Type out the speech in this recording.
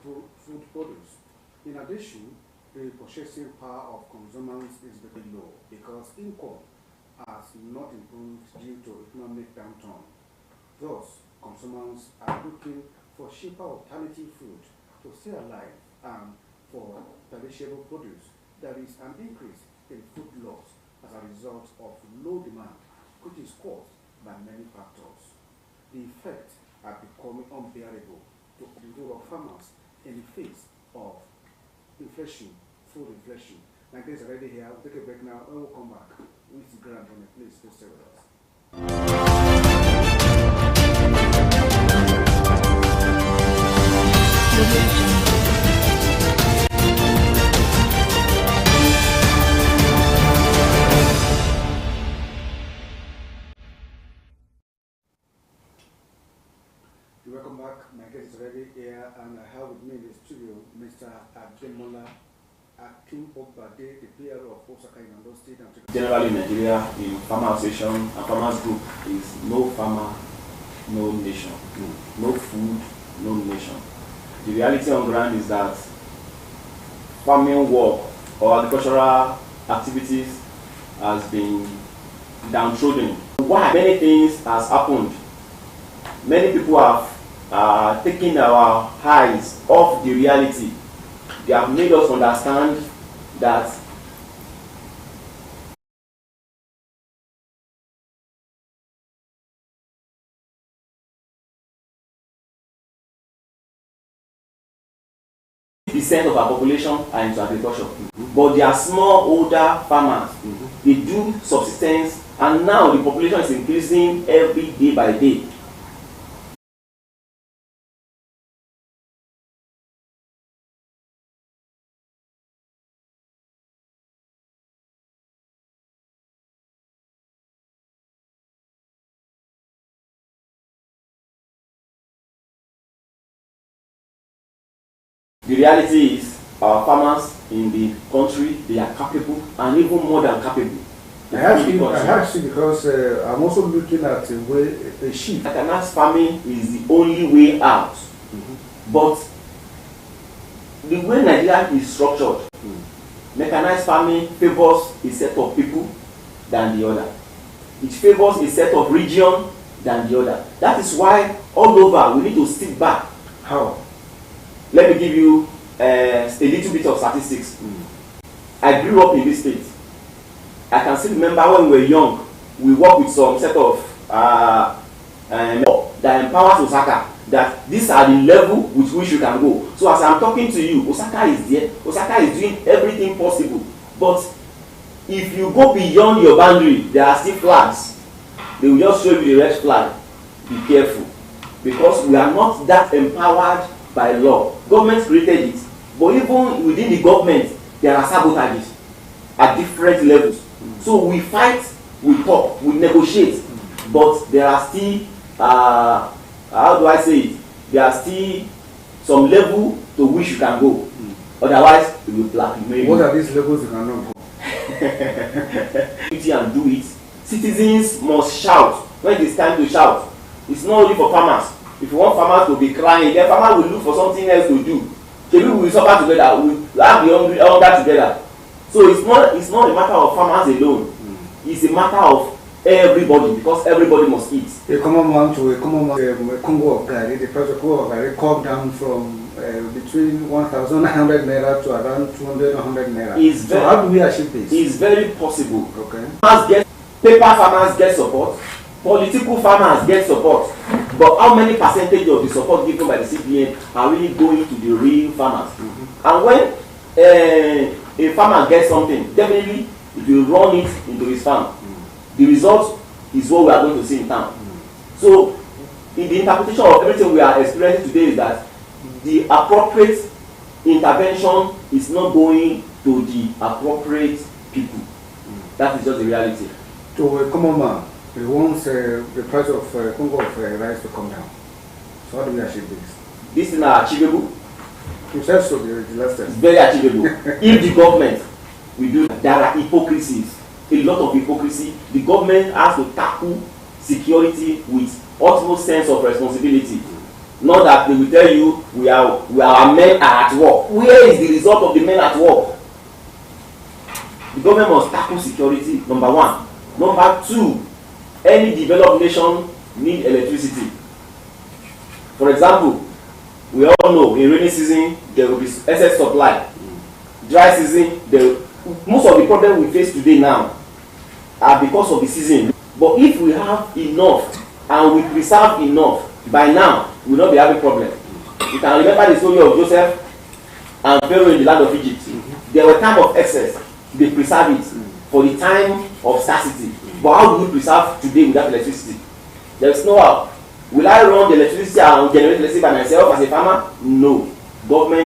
food produce. In addition, the purchasing power of consumers is very low because income has not improved due to economic downturn. Thus, consumers are looking for cheaper alternative food to stay alive, and for perishable produce, there is an increase in food loss as a result of low demand, which is caused by many factors. The effects are becoming unbearable to the rural farmers in the face of inflation, food inflation. My guest is already here. We'll take a break now. When we come back, with the grant on it, please stay with us. Welcome back. My guest is already here, and I have with me in the studio Mr. Ademola Akinbobade, the PRO of Osrc in Ondo State. Generally, in Nigeria, in farmer association and farmers group is no farmer, no nation. No food, no nation. The reality on ground is that farming work or agricultural activities has been downtrodden. Why? Many things has happened. Many people have taken our eyes off the reality. They have made us understand that percent of our population are into agriculture, but they are smallholder farmers. They do subsistence, and now the population is increasing every day by day. The reality is, our farmers in the country, they are capable and even more than capable. I ask you because I'm also looking at a shift. Mechanized farming is the only way out. But the way Nigeria is structured, mechanized farming favors a set of people than the other. It favors a set of region than the other. That is why all over we need to sit back. How? Let me give you a little bit of statistics. I grew up in this state. I can still remember when we were young, we worked with some set of that empowers Osrc, that these are the level with which you can go. So as I'm talking to you, Osrc is there. Osrc is doing everything possible. But if you go beyond your boundary, there are still flags. They will just show you the red flag. Be careful. Because we are not that empowered by law. Government created it, but even within the government, there are sabotages at different levels. So we fight, we talk, we negotiate, but there are still, how do I say it? There are still some level to which you can go. Otherwise, you will blackmail. What are these levels you cannot go? And do it. Citizens must shout when it is time to shout. It's not only for farmers. If you want farmers to be crying, then farmers will look for something else to do. So we will suffer together. We will have the hunger together. So it's not a matter of farmers alone. It's a matter of everybody, because everybody must eat. A common man to a common man, a Congo of Gary, the price of Congo of Gary come down from between 1,100 naira to around 200 naira. So how do we achieve this? It's very possible. Okay. Paper farmers get support. Political farmers get support. But how many percentage of the support given by the CBN are really going to the real farmers? And when a farmer gets something, definitely it will run it into his farm. The result is what we are going to see in town. So, in the interpretation of everything we are experiencing today is that the appropriate intervention is not going to the appropriate people. That is just the reality. To a common man, he wants the price of Congo of rice to come down. So how do we achieve this? This is not achievable. You said so the last time. It's very achievable. If the government will do, there are hypocrisies, a lot of hypocrisy. The government has to tackle security with utmost sense of responsibility. Not that they will tell you our men are at work. Where is the result of the men at work? The government must tackle security, number one. Number two, any developed nation need electricity. For example, we all know in rainy season there will be excess supply. Dry season, most of the problems we face today now are because of the season. But if we have enough and we preserve enough, by now we will not be having problem. You can remember the story of Joseph and Pharaoh in the land of Egypt. There were times of excess. They preserve it for the time of scarcity. But how do we preserve today without electricity? There is no how. Will I run the electricity and generate electricity by myself as a farmer? No. Government